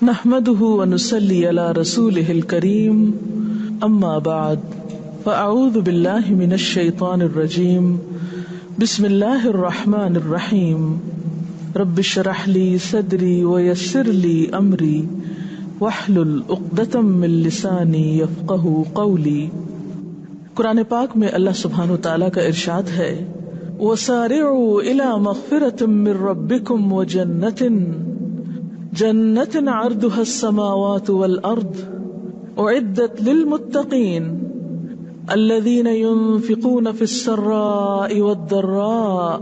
نحمده ونصلي على رسوله الكريم اما بعد فاعوذ بالله من الشيطان الرجيم بسم الله الرحمن الرحيم رب اشرح لي صدري ويسر لي امري واحلل عقدة من لساني يفقهوا قولي۔ قرآن پاک میں اللہ سبحانہ وتعالی کا ارشاد ہے وسارعوا الى مغفرة من ربكم وجنة جنة عرضها السماوات والأرض أعدت للمتقين الذين ينفقون في السراء والضراء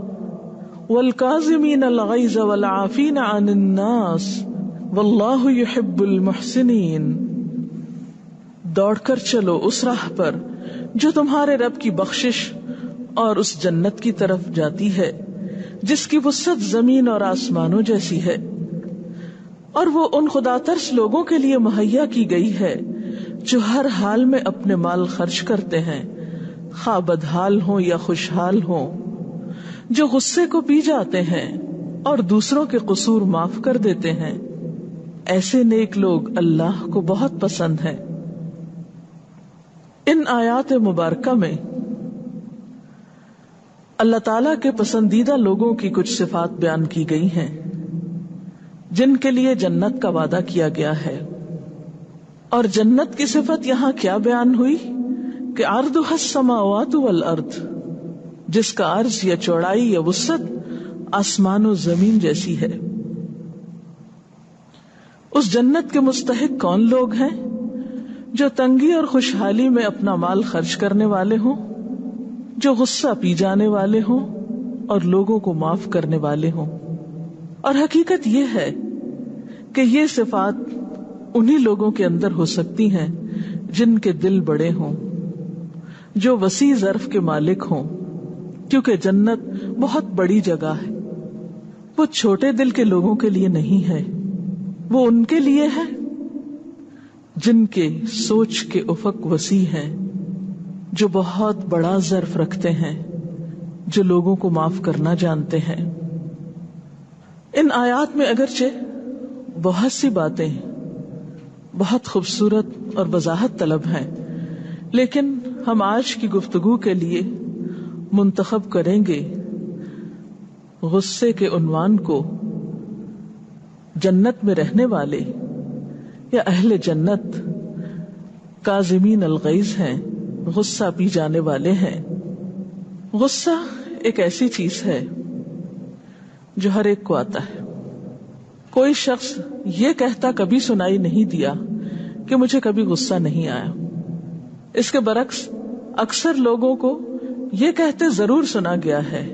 والكاظمين الغيظ والعافين عن الناس والله يحب المحسنين۔ دوڑ کر چلو اس راہ پر جو تمہارے رب کی بخشش اور اس جنت کی طرف جاتی ہے جس کی وسعت زمین اور آسمانوں جیسی ہے، اور وہ ان خدا ترس لوگوں کے لیے مہیا کی گئی ہے جو ہر حال میں اپنے مال خرچ کرتے ہیں، خواہ بدحال ہوں یا خوشحال ہوں، جو غصے کو پی جاتے ہیں اور دوسروں کے قصور معاف کر دیتے ہیں۔ ایسے نیک لوگ اللہ کو بہت پسند ہیں۔ ان آیات مبارکہ میں اللہ تعالی کے پسندیدہ لوگوں کی کچھ صفات بیان کی گئی ہیں جن کے لیے جنت کا وعدہ کیا گیا ہے، اور جنت کی صفت یہاں کیا بیان ہوئی کہ عرضها السماوات والارض، جس کا عرض یا چوڑائی یا وسعت آسمان و زمین جیسی ہے۔ اس جنت کے مستحق کون لوگ ہیں؟ جو تنگی اور خوشحالی میں اپنا مال خرچ کرنے والے ہوں، جو غصہ پی جانے والے ہوں اور لوگوں کو معاف کرنے والے ہوں۔ اور حقیقت یہ ہے کہ یہ صفات انہی لوگوں کے اندر ہو سکتی ہیں جن کے دل بڑے ہوں، جو وسیع ظرف کے مالک ہوں، کیونکہ جنت بہت بڑی جگہ ہے۔ وہ چھوٹے دل کے لوگوں کے لیے نہیں ہے، وہ ان کے لیے ہے جن کے سوچ کے افق وسیع ہیں، جو بہت بڑا ظرف رکھتے ہیں، جو لوگوں کو معاف کرنا جانتے ہیں۔ ان آیات میں اگرچہ بہت سی باتیں بہت خوبصورت اور وضاحت طلب ہیں، لیکن ہم آج کی گفتگو کے لیے منتخب کریں گے غصے کے عنوان کو جنت میں رہنے والے یا اہل جنت کاظمین الغیظ ہیں، غصہ پی جانے والے ہیں۔ غصہ ایک ایسی چیز ہے جو ہر ایک کو آتا ہے۔ کوئی شخص یہ کہتا کبھی سنائی نہیں دیا کہ مجھے کبھی غصہ نہیں آیا۔ اس کے برعکس اکثر لوگوں کو یہ کہتے ضرور سنا گیا ہے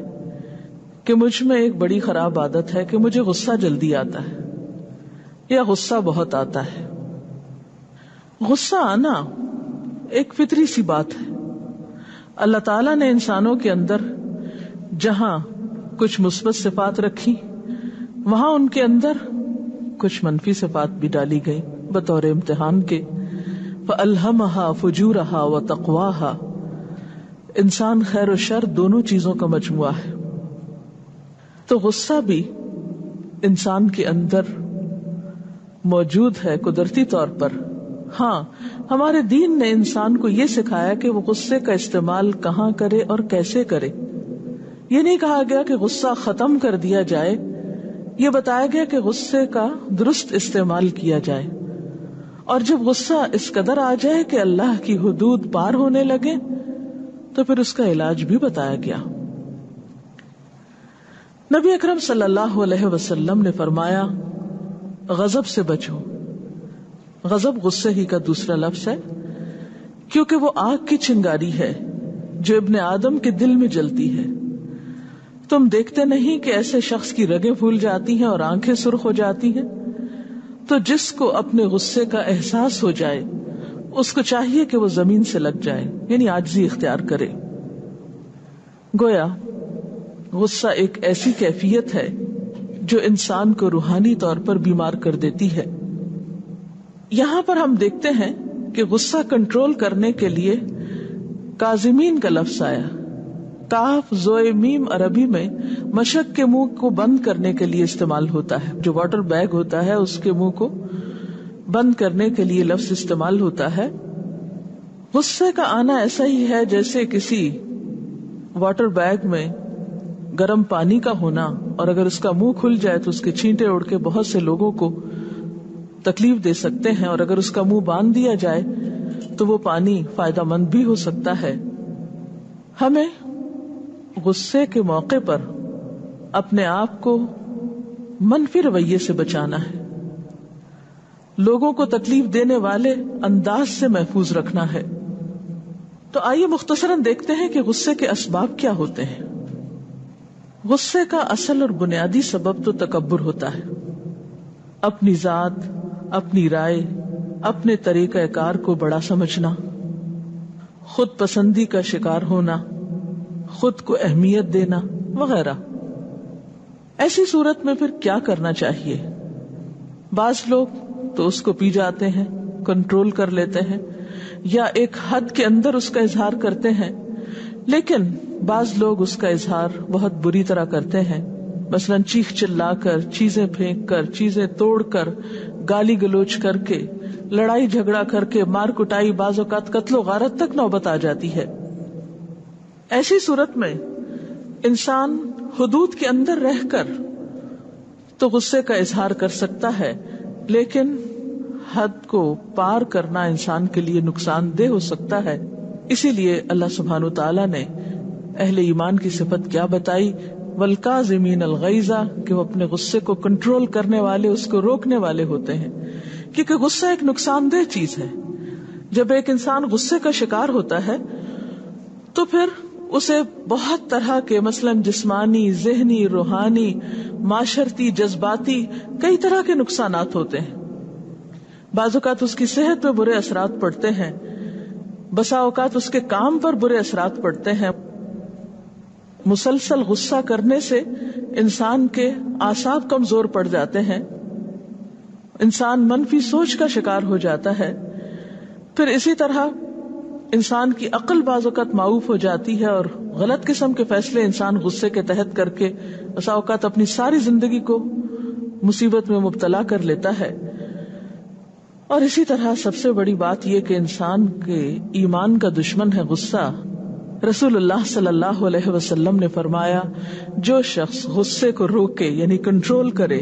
کہ مجھ میں ایک بڑی خراب عادت ہے کہ مجھے غصہ جلدی آتا ہے یا غصہ بہت آتا ہے۔ غصہ آنا ایک فطری سی بات ہے۔ اللہ تعالیٰ نے انسانوں کے اندر جہاں کچھ مثبت صفات رکھی، وہاں ان کے اندر کچھ منفی صفات بھی ڈالی گئی بطور امتحان کے۔ فَأَلْهَمَهَا فُجُورَهَا وَتَقْوَاهَا، انسان خیر و شر دونوں چیزوں کا مجموعہ ہے۔ تو غصہ بھی انسان کے اندر موجود ہے قدرتی طور پر۔ ہاں، ہمارے دین نے انسان کو یہ سکھایا کہ وہ غصے کا استعمال کہاں کرے اور کیسے کرے۔ یہ نہیں کہا گیا کہ غصہ ختم کر دیا جائے، یہ بتایا گیا کہ غصے کا درست استعمال کیا جائے، اور جب غصہ اس قدر آ جائے کہ اللہ کی حدود پار ہونے لگے تو پھر اس کا علاج بھی بتایا گیا۔ نبی اکرم صلی اللہ علیہ وسلم نے فرمایا غضب سے بچو۔ غضب غصے ہی کا دوسرا لفظ ہے، کیونکہ وہ آگ کی چنگاری ہے جو ابن آدم کے دل میں جلتی ہے۔ تم دیکھتے نہیں کہ ایسے شخص کی رگیں پھول جاتی ہیں اور آنکھیں سرخ ہو جاتی ہیں؟ تو جس کو اپنے غصے کا احساس ہو جائے اس کو چاہیے کہ وہ زمین سے لگ جائے، یعنی عاجزی اختیار کرے۔ گویا غصہ ایک ایسی کیفیت ہے جو انسان کو روحانی طور پر بیمار کر دیتی ہے۔ یہاں پر ہم دیکھتے ہیں کہ غصہ کنٹرول کرنے کے لیے کاظمین کا لفظ آیا۔ کاف زوئے میم عربی میں مشک کے منہ کو بند کرنے کے لیے استعمال ہوتا ہے۔ جو واٹر بیگ ہوتا ہے اس کے منہ کو بند کرنے کے لیے لفظ استعمال ہوتا ہے. غصے کا آنا ایسا ہی ہے جیسے کسی واٹر بیگ میں گرم پانی کا ہونا، اور اگر اس کا منہ کھل جائے تو اس کے چھینٹے اڑ کے بہت سے لوگوں کو تکلیف دے سکتے ہیں، اور اگر اس کا منہ باندھ دیا جائے تو وہ پانی فائدہ مند بھی ہو سکتا ہے. ہمیں غصے کے موقع پر اپنے آپ کو منفی رویے سے بچانا ہے، لوگوں کو تکلیف دینے والے انداز سے محفوظ رکھنا ہے. تو آئیے مختصراً دیکھتے ہیں کہ غصے کے اسباب کیا ہوتے ہیں. غصے کا اصل اور بنیادی سبب تو تکبر ہوتا ہے. اپنی ذات، اپنی رائے، اپنے طریقہ کار کو بڑا سمجھنا، خود پسندی کا شکار ہونا، خود کو اہمیت دینا وغیرہ. ایسی صورت میں پھر کیا کرنا چاہیے؟ بعض لوگ تو اس کو پی جاتے ہیں، کنٹرول کر لیتے ہیں، یا ایک حد کے اندر اس کا اظہار کرتے ہیں. لیکن بعض لوگ اس کا اظہار بہت بری طرح کرتے ہیں، مثلا چیخ چلا کر، چیزیں پھینک کر، چیزیں توڑ کر، گالی گلوچ کر کے، لڑائی جھگڑا کر کے، مار کٹائی، بعض اوقات قتل و غارت تک نوبت آ جاتی ہے. ایسی صورت میں انسان حدود کے اندر رہ کر تو غصے کا اظہار کر سکتا ہے، لیکن حد کو پار کرنا انسان کے لیے نقصان دہ ہو سکتا ہے. اسی لیے اللہ سبحانہ تعالیٰ نے اہل ایمان کی صفت کیا بتائی؟ والکاظمین الغیظ، کہ وہ اپنے غصے کو کنٹرول کرنے والے، اس کو روکنے والے ہوتے ہیں. کیونکہ غصہ ایک نقصان دہ چیز ہے. جب ایک انسان غصے کا شکار ہوتا ہے تو پھر اسے بہت طرح کے، مثلا جسمانی، ذہنی، روحانی، معاشرتی، جذباتی، کئی طرح کے نقصانات ہوتے ہیں. بعض اوقات اس کی صحت پہ برے اثرات پڑتے ہیں، بسا اوقات اس کے کام پر برے اثرات پڑتے ہیں. مسلسل غصہ کرنے سے انسان کے اعصاب کمزور پڑ جاتے ہیں، انسان منفی سوچ کا شکار ہو جاتا ہے. پھر اسی طرح انسان کی عقل بعض اوقات معوف ہو جاتی ہے، اور غلط قسم کے فیصلے انسان غصے کے تحت کر کے بسا اوقات اپنی ساری زندگی کو مصیبت میں مبتلا کر لیتا ہے. اور اسی طرح سب سے بڑی بات یہ کہ انسان کے ایمان کا دشمن ہے غصہ. رسول اللہ صلی اللہ علیہ وسلم نے فرمایا، جو شخص غصے کو روکے یعنی کنٹرول کرے،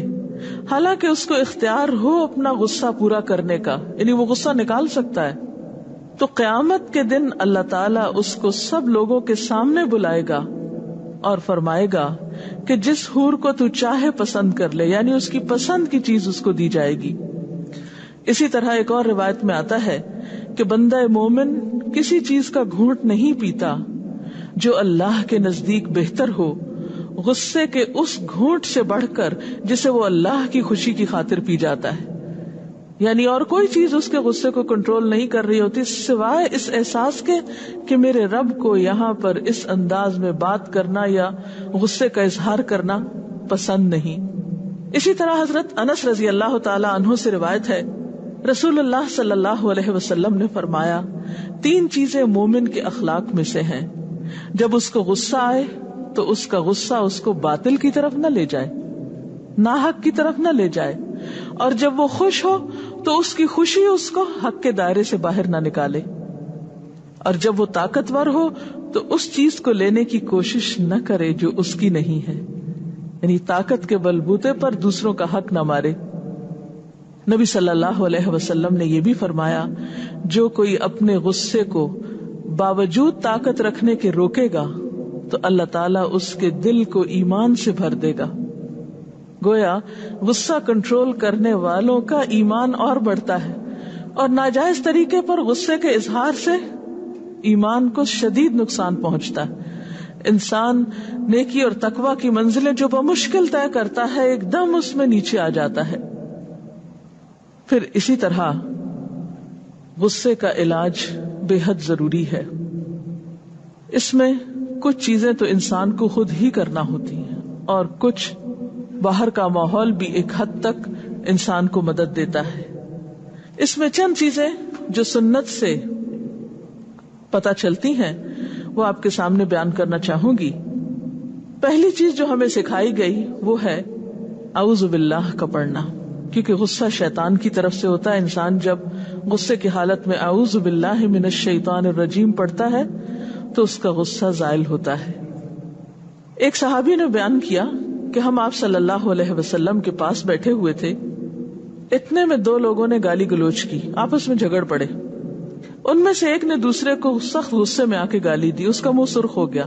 حالانکہ اس کو اختیار ہو اپنا غصہ پورا کرنے کا، یعنی وہ غصہ نکال سکتا ہے، تو قیامت کے دن اللہ تعالیٰ اس کو سب لوگوں کے سامنے بلائے گا اور فرمائے گا کہ جس حور کو تو چاہے پسند کر لے، یعنی اس کی پسند کی چیز اس کو دی جائے گی. اسی طرح ایک اور روایت میں آتا ہے کہ بندہ مومن کسی چیز کا گھونٹ نہیں پیتا جو اللہ کے نزدیک بہتر ہو غصے کے اس گھونٹ سے بڑھ کر جسے وہ اللہ کی خوشی کی خاطر پی جاتا ہے. یعنی اور کوئی چیز اس کے غصے کو کنٹرول نہیں کر رہی ہوتی سوائے اس احساس کے کہ میرے رب کو یہاں پر اس انداز میں بات کرنا یا غصے کا اظہار کرنا پسند نہیں. اسی طرح حضرت انس رضی اللہ تعالی عنہ سے روایت ہے، رسول اللہ صلی اللہ علیہ وسلم نے فرمایا، 3 چیزیں مومن کے اخلاق میں سے ہیں، جب اس کو غصہ آئے تو اس کا غصہ اس کو باطل کی طرف نہ لے جائے، ناحق کی طرف نہ لے جائے، اور جب وہ خوش ہو تو اس کی خوشی اس کو حق کے دائرے سے باہر نہ نکالے، اور جب وہ طاقتور ہو تو اس چیز کو لینے کی کوشش نہ کرے جو اس کی نہیں ہے، یعنی طاقت کے بلبوتے پر دوسروں کا حق نہ مارے. نبی صلی اللہ علیہ وسلم نے یہ بھی فرمایا، جو کوئی اپنے غصے کو باوجود طاقت رکھنے کے روکے گا تو اللہ تعالیٰ اس کے دل کو ایمان سے بھر دے گا. گویا غصہ کنٹرول کرنے والوں کا ایمان اور بڑھتا ہے، اور ناجائز طریقے پر غصے کے اظہار سے ایمان کو شدید نقصان پہنچتا ہے. انسان نیکی اور تقوی کی منزلیں جو بمشکل طے کرتا ہے ایک دم اس میں نیچے آ جاتا ہے. پھر اسی طرح غصے کا علاج بے حد ضروری ہے. اس میں کچھ چیزیں تو انسان کو خود ہی کرنا ہوتی ہیں، اور کچھ باہر کا ماحول بھی ایک حد تک انسان کو مدد دیتا ہے. اس میں چند چیزیں جو سنت سے پتہ چلتی ہیں وہ آپ کے سامنے بیان کرنا چاہوں گی. پہلی چیز جو ہمیں سکھائی گئی وہ ہے اعوذ باللہ کا پڑھنا، کیونکہ غصہ شیطان کی طرف سے ہوتا ہے. انسان جب غصے کی حالت میں اعوذ باللہ من الشیطان الرجیم پڑھتا ہے تو اس کا غصہ زائل ہوتا ہے. ایک صحابی نے بیان کیا کہ ہم آپ صلی اللہ علیہ وسلم کے پاس بیٹھے ہوئے تھے. اتنے میں دو لوگوں نے گالی گلوچ کی، آپس میں جھگڑ پڑے. ان میں سے ایک نے دوسرے کو سخت غصے میں آ کے گالی دی، اس کا منہ سرخ ہو گیا.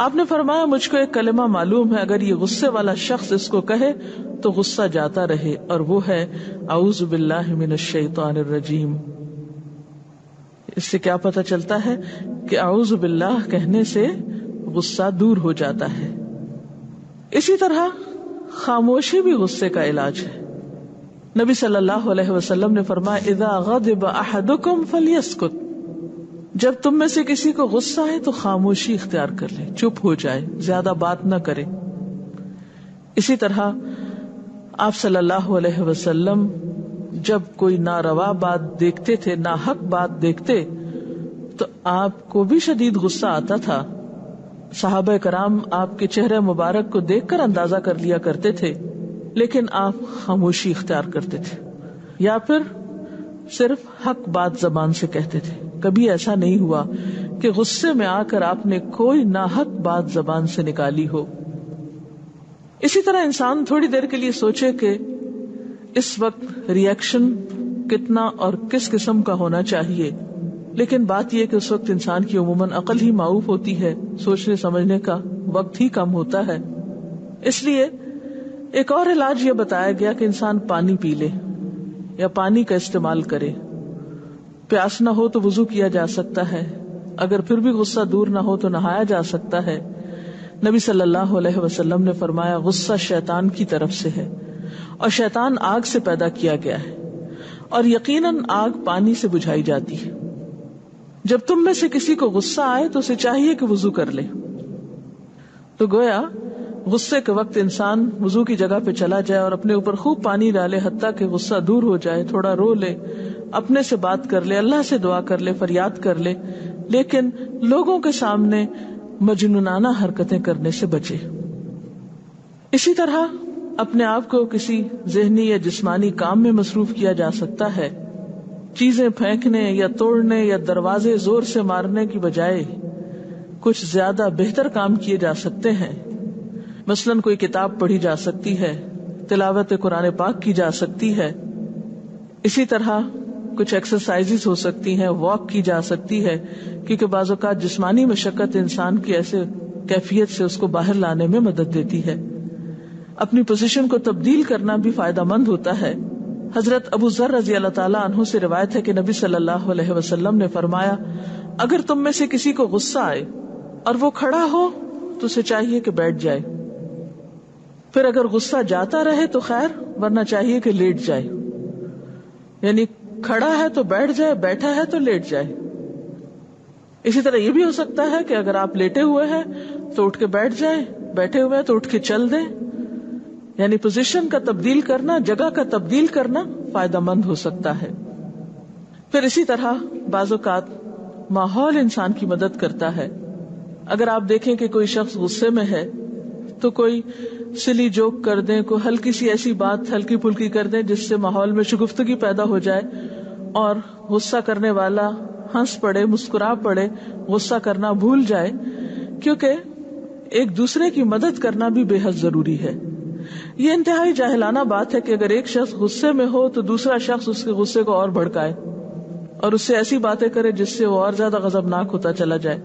آپ نے فرمایا مجھ کو ایک کلمہ معلوم ہے، اگر یہ غصے والا شخص اس کو کہے تو غصہ جاتا رہے، اور وہ ہے اعوذ باللہ من الشیطان الرجیم. اس سے کیا پتہ چلتا ہے کہ اعوذ باللہ کہنے سے غصہ دور ہو جاتا ہے. اسی طرح خاموشی بھی غصے کا علاج ہے. نبی صلی اللہ علیہ وسلم نے فرمایا اذا غضب احدکم فلیسکت، جب تم میں سے کسی کو غصہ ہے تو خاموشی اختیار کر لے، چپ ہو جائے، زیادہ بات نہ کرے. اسی طرح آپ صلی اللہ علیہ وسلم جب کوئی ناروا بات دیکھتے تھے، ناحق بات دیکھتے تو آپ کو بھی شدید غصہ آتا تھا. صحابہ کرام آپ کے چہرے مبارک کو دیکھ کر اندازہ کر لیا کرتے تھے، لیکن آپ خاموشی اختیار کرتے تھے یا پھر صرف حق بات زبان سے کہتے تھے. کبھی ایسا نہیں ہوا کہ غصے میں آ کر آپ نے کوئی ناحق بات زبان سے نکالی ہو. اسی طرح انسان تھوڑی دیر کے لیے سوچے کہ اس وقت ری ایکشن کتنا اور کس قسم کا ہونا چاہیے، لیکن بات یہ کہ اس وقت انسان کی عموماً عقل ہی معاف ہوتی ہے، سوچنے سمجھنے کا وقت ہی کم ہوتا ہے. اس لیے ایک اور علاج یہ بتایا گیا کہ انسان پانی پی لے یا پانی کا استعمال کرے. پیاس نہ ہو تو وضو کیا جا سکتا ہے، اگر پھر بھی غصہ دور نہ ہو تو نہایا جا سکتا ہے. نبی صلی اللہ علیہ وسلم نے فرمایا غصہ شیطان کی طرف سے ہے اور شیطان آگ سے پیدا کیا گیا ہے، اور یقیناً آگ پانی سے بجھائی جاتی ہے. جب تم میں سے کسی کو غصہ آئے تو اسے چاہیے کہ وضو کر لے. تو گویا غصے کے وقت انسان وضو کی جگہ پہ چلا جائے اور اپنے اوپر خوب پانی ڈالے حتیٰ کہ غصہ دور ہو جائے، تھوڑا رو لے، اپنے سے بات کر لے، اللہ سے دعا کر لے، فریاد کر لے، لیکن لوگوں کے سامنے مجنونانہ حرکتیں کرنے سے بچے. اسی طرح اپنے آپ کو کسی ذہنی یا جسمانی کام میں مصروف کیا جا سکتا ہے. چیزیں پھینکنے یا توڑنے یا دروازے زور سے مارنے کی بجائے کچھ زیادہ بہتر کام کیے جا سکتے ہیں. مثلاً کوئی کتاب پڑھی جا سکتی ہے، تلاوت قرآن پاک کی جا سکتی ہے. اسی طرح کچھ ایکسرسائزز ہو سکتی ہیں، واک کی جا سکتی ہے، کیونکہ بعض اوقات جسمانی مشقت انسان کی ایسے کیفیت سے اس کو باہر لانے میں مدد دیتی ہے. اپنی پوزیشن کو تبدیل کرنا بھی فائدہ مند ہوتا ہے. حضرت ابو ذر رضی اللہ تعالیٰ عنہ سے روایت ہے کہ نبی صلی اللہ علیہ وسلم نے فرمایا اگر تم میں سے کسی کو غصہ آئے اور وہ کھڑا ہو تو اسے چاہیے کہ بیٹھ جائے، پھر اگر غصہ جاتا رہے تو خیر، ورنہ چاہیے کہ لیٹ جائے. یعنی کھڑا ہے تو بیٹھ جائے، بیٹھا ہے تو لیٹ جائے. اسی طرح یہ بھی ہو سکتا ہے کہ اگر آپ لیٹے ہوئے ہیں تو اٹھ کے بیٹھ جائیں، بیٹھے ہوئے ہیں تو اٹھ کے چل دیں. یعنی پوزیشن کا تبدیل کرنا، جگہ کا تبدیل کرنا فائدہ مند ہو سکتا ہے. پھر اسی طرح بعض اوقات ماحول انسان کی مدد کرتا ہے. اگر آپ دیکھیں کہ کوئی شخص غصے میں ہے تو کوئی سلی جوک کر دیں، کوئی ہلکی سی ایسی بات ہلکی پھلکی کر دیں جس سے ماحول میں شگفتگی پیدا ہو جائے اور غصہ کرنے والا ہنس پڑے، مسکرا پڑے، غصہ کرنا بھول جائے. کیونکہ ایک دوسرے کی مدد کرنا بھی بے حد ضروری ہے. یہ انتہائی جاہلانہ بات ہے کہ اگر ایک شخص غصے میں ہو تو دوسرا شخص اس کے غصے کو اور بھڑکائے اور اس سے ایسی باتیں کرے جس سے وہ اور زیادہ غضبناک ہوتا چلا جائے.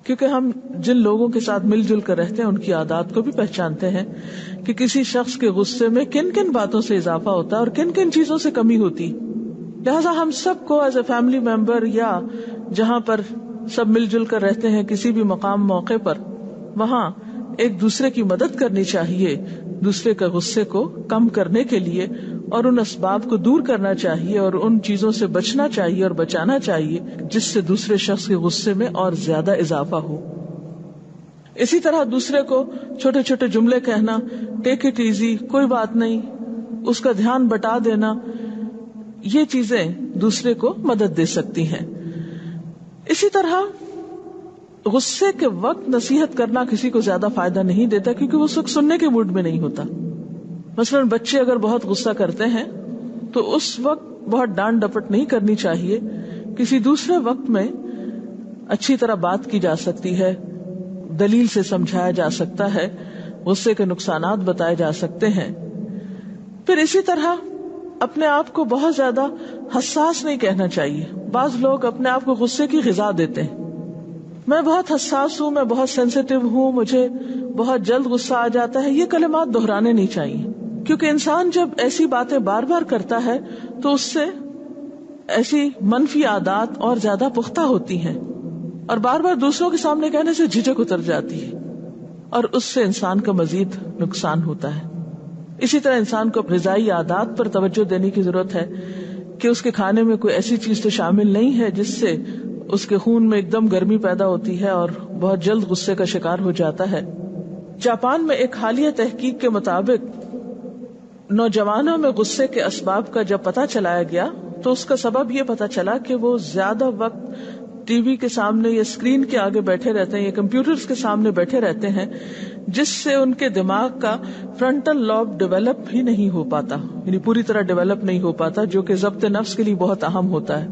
کیونکہ ہم جن لوگوں کے ساتھ مل جل کر رہتے ہیں ان کی عادات کو بھی پہچانتے ہیں کہ کسی شخص کے غصے میں کن کن باتوں سے اضافہ ہوتا ہے اور کن کن چیزوں سے کمی ہوتی. لہٰذا ہم سب کو ایز اے فیملی ممبر یا جہاں پر سب مل جل کر رہتے ہیں کسی بھی مقام موقع پر، وہاں ایک دوسرے کی مدد کرنی چاہیے، دوسرے کے غصے کو کم کرنے کے لیے، اور ان اسباب کو دور کرنا چاہیے اور ان چیزوں سے بچنا چاہیے اور بچانا چاہیے جس سے دوسرے شخص کے غصے میں اور زیادہ اضافہ ہو. اسی طرح دوسرے کو چھوٹے چھوٹے جملے کہنا، ٹیک اٹ ایزی، کوئی بات نہیں، اس کا دھیان بٹا دینا، یہ چیزیں دوسرے کو مدد دے سکتی ہیں. اسی طرح غصے کے وقت نصیحت کرنا کسی کو زیادہ فائدہ نہیں دیتا کیونکہ وہ سننے کے موڈ میں نہیں ہوتا. مثلاً بچے اگر بہت غصہ کرتے ہیں تو اس وقت بہت ڈانٹ ڈپٹ نہیں کرنی چاہیے، کسی دوسرے وقت میں اچھی طرح بات کی جا سکتی ہے، دلیل سے سمجھایا جا سکتا ہے، غصے کے نقصانات بتائے جا سکتے ہیں. پھر اسی طرح اپنے آپ کو بہت زیادہ حساس نہیں کہنا چاہیے. بعض لوگ اپنے آپ کو غصے کی غذا دیتے ہیں، میں بہت حساس ہوں، میں بہت سینسیٹیو ہوں، مجھے بہت جلد غصہ آ جاتا ہے. یہ کلمات دہرانے نہیں چاہیے، کیونکہ انسان جب ایسی باتیں بار بار کرتا ہے تو اس سے ایسی منفی عادات اور زیادہ پختہ ہوتی ہیں، اور بار بار دوسروں کے سامنے کہنے سے جھجک اتر جاتی ہے، اور اس سے انسان کا مزید نقصان ہوتا ہے. اسی طرح انسان کو غذائی عادات پر توجہ دینے کی ضرورت ہے کہ اس کے کھانے میں کوئی ایسی چیز تو شامل نہیں ہے جس سے اس کے خون میں ایک دم گرمی پیدا ہوتی ہے اور بہت جلد غصے کا شکار ہو جاتا ہے. جاپان میں ایک حالیہ تحقیق کے مطابق نوجوانوں میں غصے کے اسباب کا جب پتہ چلایا گیا تو اس کا سبب یہ پتہ چلا کہ وہ زیادہ وقت ٹی وی کے سامنے یا اسکرین کے آگے بیٹھے رہتے ہیں یا کمپیوٹرز کے سامنے بیٹھے رہتے ہیں، جس سے ان کے دماغ کا فرنٹل لوب ڈیولپ ہی نہیں ہو پاتا، یعنی پوری طرح ڈیولپ نہیں ہو پاتا، جو کہ ضبط نفس کے لیے بہت اہم ہوتا ہے.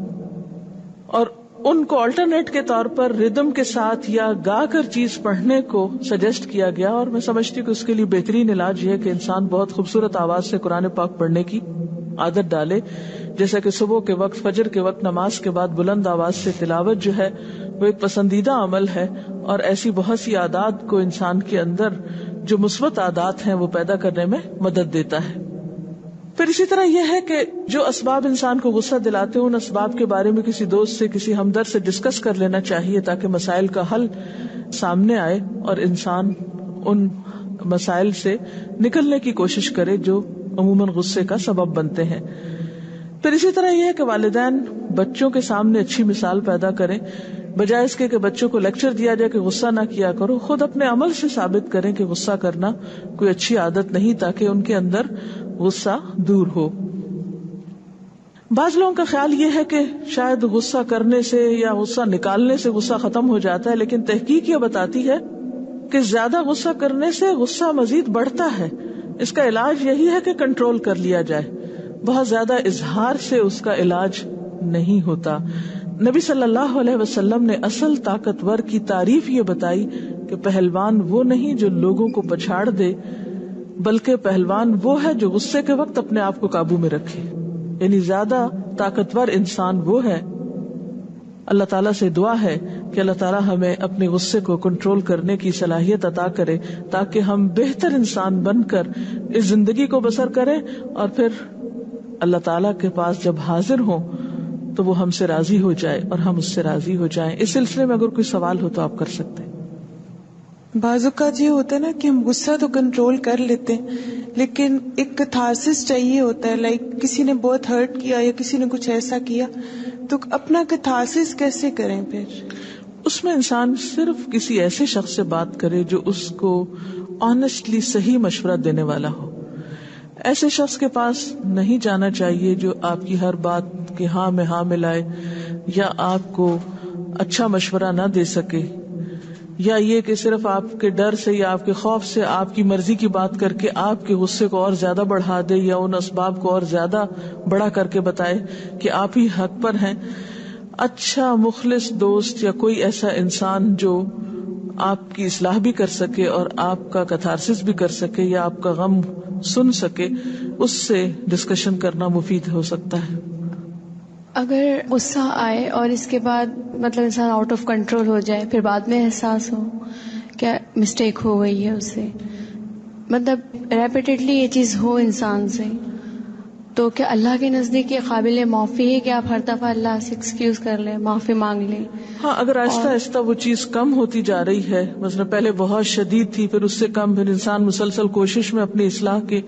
اور ان کو آلٹرنیٹ کے طور پر ردم کے ساتھ یا گا کر چیز پڑھنے کو سجیسٹ کیا گیا، اور میں سمجھتی ہوں کہ اس کے لیے بہترین علاج یہ ہے کہ انسان بہت خوبصورت آواز سے قرآن پاک پڑھنے کی عادت ڈالے، جیسا کہ صبح کے وقت، فجر کے وقت، نماز کے بعد بلند آواز سے تلاوت جو ہے وہ ایک پسندیدہ عمل ہے، اور ایسی بہت سی عادات کو انسان کے اندر جو مثبت عادات ہیں وہ پیدا کرنے میں مدد دیتا ہے. پھر اسی طرح یہ ہے کہ جو اسباب انسان کو غصہ دلاتے ہیں ان اسباب کے بارے میں کسی دوست سے، کسی ہمدرد سے ڈسکس کر لینا چاہیے تاکہ مسائل کا حل سامنے آئے اور انسان ان مسائل سے نکلنے کی کوشش کرے جو عموماً غصے کا سبب بنتے ہیں. پھر اسی طرح یہ ہے کہ والدین بچوں کے سامنے اچھی مثال پیدا کریں، بجائے اس کے کہ بچوں کو لیکچر دیا جائے کہ غصہ نہ کیا کرو، خود اپنے عمل سے ثابت کریں کہ غصہ کرنا کوئی اچھی عادت نہیں، تاکہ ان کے اندر غصہ دور ہو. بعض لوگوں کا خیال یہ ہے کہ شاید غصہ کرنے سے یا غصہ نکالنے سے غصہ ختم ہو جاتا ہے، لیکن تحقیق یہ بتاتی ہے کہ زیادہ غصہ کرنے سے غصہ مزید بڑھتا ہے. اس کا علاج یہی ہے کہ کنٹرول کر لیا جائے، بہت زیادہ اظہار سے اس کا علاج نہیں ہوتا. نبی صلی اللہ علیہ وسلم نے اصل طاقتور کی تعریف یہ بتائی کہ پہلوان وہ نہیں جو لوگوں کو پچھاڑ دے، بلکہ پہلوان وہ ہے جو غصے کے وقت اپنے آپ کو قابو میں رکھے. یعنی زیادہ طاقتور انسان وہ ہے. اللہ تعالیٰ سے دعا ہے کہ اللہ تعالیٰ ہمیں اپنے غصے کو کنٹرول کرنے کی صلاحیت عطا کرے، تاکہ ہم بہتر انسان بن کر اس زندگی کو بسر کریں، اور پھر اللہ تعالیٰ کے پاس جب حاضر ہوں تو وہ ہم سے راضی ہو جائے اور ہم اس سے راضی ہو جائیں. اس سلسلے میں اگر کوئی سوال ہو تو آپ کر سکتے ہیں. بعض اوقات یہ ہوتا ہے نا کہ ہم غصہ تو کنٹرول کر لیتے ہیں، لیکن ایک کتھارسس چاہیے ہوتا ہے، لائک کسی نے بہت ہرٹ کیا یا کسی نے کچھ ایسا کیا، تو اپنا کتھارسس کیسے کریں؟ پھر اس میں انسان صرف کسی ایسے شخص سے بات کرے جو اس کو آنیسٹلی صحیح مشورہ دینے والا ہو. ایسے شخص کے پاس نہیں جانا چاہیے جو آپ کی ہر بات کے ہاں میں ہاں ملائے، یا آپ کو اچھا مشورہ نہ دے سکے، یا یہ کہ صرف آپ کے ڈر سے یا آپ کے خوف سے آپ کی مرضی کی بات کر کے آپ کے غصے کو اور زیادہ بڑھا دے، یا ان اسباب کو اور زیادہ بڑا کر کے بتائے کہ آپ ہی حق پر ہیں. اچھا مخلص دوست یا کوئی ایسا انسان جو آپ کی اصلاح بھی کر سکے اور آپ کا کتھارسس بھی کر سکے یا آپ کا غم سن سکے، اس سے ڈسکشن کرنا مفید ہو سکتا ہے. اگر غصہ آئے اور اس کے بعد مطلب انسان آؤٹ آف کنٹرول ہو جائے، پھر بعد میں احساس ہو کہ مسٹیک ہو گئی ہے اس سے، مطلب ریپیٹڈلی یہ چیز ہو انسان سے، تو کیا اللہ کے نزدیک یہ قابل معافی ہے کہ آپ ہر دفعہ اللہ سے ایکسکیوز کر لیں، معافی مانگ لیں؟ ہاں، اگر آہستہ آہستہ وہ چیز کم ہوتی جا رہی ہے، مثلا پہلے بہت شدید تھی، پھر اس سے کم، پھر انسان مسلسل کوشش میں اپنی اصلاح کی،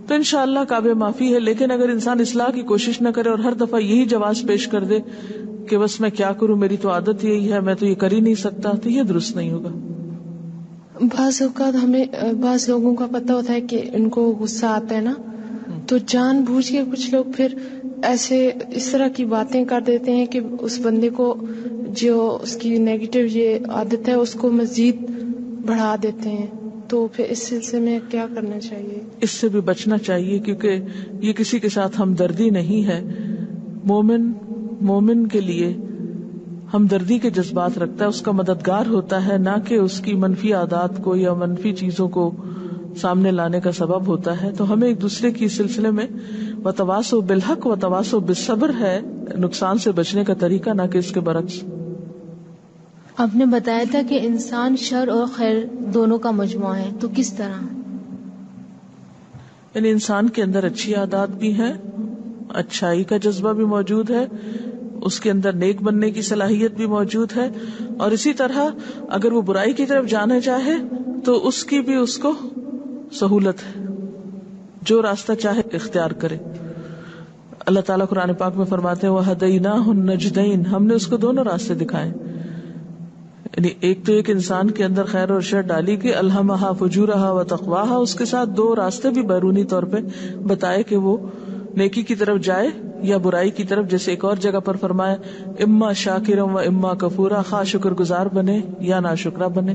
تو انشاءاللہ قابل معافی ہے. لیکن اگر انسان اصلاح کی کوشش نہ کرے اور ہر دفعہ یہی جواز پیش کر دے کہ بس میں کیا کروں، میری تو عادت یہی ہے، میں تو یہ کر ہی نہیں سکتا، تو یہ درست نہیں ہوگا. بعض اوقات ہمیں بعض لوگوں کا پتہ ہوتا ہے کہ ان کو غصہ آتا ہے نا، تو جان بوجھ کے کچھ لوگ پھر ایسے اس طرح کی باتیں کر دیتے ہیں کہ اس بندے کو جو اس کی نیگیٹو یہ عادت ہے اس کو مزید بڑھا دیتے ہیں. تو پھر اس سلسلے میں کیا کرنا چاہیے؟ اس سے بھی بچنا چاہیے، کیونکہ یہ کسی کے ساتھ ہمدردی نہیں ہے. مومن کے لیے ہمدردی کے جذبات رکھتا ہے، اس کا مددگار ہوتا ہے، نہ کہ اس کی منفی عادات کو یا منفی چیزوں کو سامنے لانے کا سبب ہوتا ہے. تو ہمیں ایک دوسرے کی سلسلے میں وتواصوا بالحق وتواصوا بالصبر ہے نقصان سے بچنے کا طریقہ، نہ کہ اس کے برعکس. آپ نے بتایا تھا کہ انسان شر اور خیر دونوں کا مجموعہ ہے، تو کس طرح؟ یعنی انسان کے اندر اچھی عادات بھی ہیں، اچھائی کا جذبہ بھی موجود ہے، اس کے اندر نیک بننے کی صلاحیت بھی موجود ہے، اور اسی طرح اگر وہ برائی کی طرف جانا چاہے تو اس کی بھی اس کو سہولت ہے، جو راستہ چاہے اختیار کرے. اللہ تعالیٰ قرآن پاک میں فرماتے ہیں وَهَدَيْنَاهُ النَّجْدَيْنِ، ہم نے اس کو دونوں راستے دکھائے. یعنی ایک تو ایک انسان کے اندر خیر اور شر ڈالی کہ الہمہا فجورہا وتقواہا، اس کے ساتھ دو راستے بھی بیرونی طور پہ بتائے کہ وہ نیکی کی طرف جائے یا برائی کی طرف. جیسے ایک اور جگہ پر فرمایا اما شاکرا و اما کفورا، خواہ شکر گزار بنے یا ناشکرا بنے.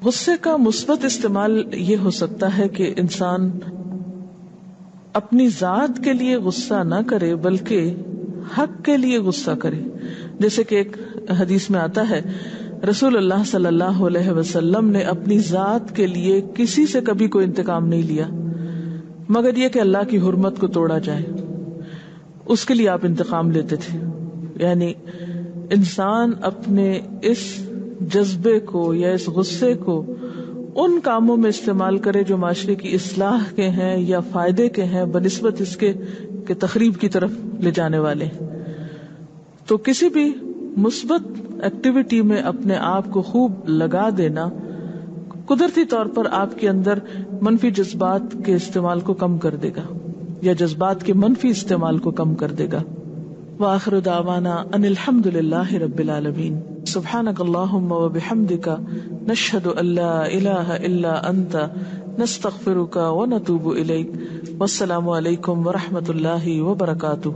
غصے کا مثبت استعمال یہ ہو سکتا ہے کہ انسان اپنی ذات کے لیے غصہ نہ کرے بلکہ حق کے لیے غصہ کرے. جیسے کہ ایک حدیث میں آتا ہے رسول اللہ صلی اللہ علیہ وسلم نے اپنی ذات کے لیے کسی سے کبھی کوئی انتقام نہیں لیا مگر یہ کہ اللہ کی حرمت کو توڑا جائے، اس کے لیے آپ انتقام لیتے تھے. یعنی انسان اپنے اس جذبے کو یا اس غصے کو ان کاموں میں استعمال کرے جو معاشرے کی اصلاح کے ہیں یا فائدے کے ہیں بنسبت اس کے کہ تخریب کی طرف لے جانے والے. تو کسی بھی مثبت ایکٹیویٹی میں اپنے آپ کو خوب لگا دینا قدرتی طور پر آپ کے اندر منفی جذبات کے استعمال کو کم کر دے گا یا جذبات کے منفی استعمال کو کم کر دے گا. وآخر دعوانا ان الحمد للہ رب العالمین. سبحانک اللہم وبحمدک نشہد ان لا الہ الا انت نستغفرک ونتوب الیک. والسلام علیکم ورحمۃ اللہ وبرکاتہ.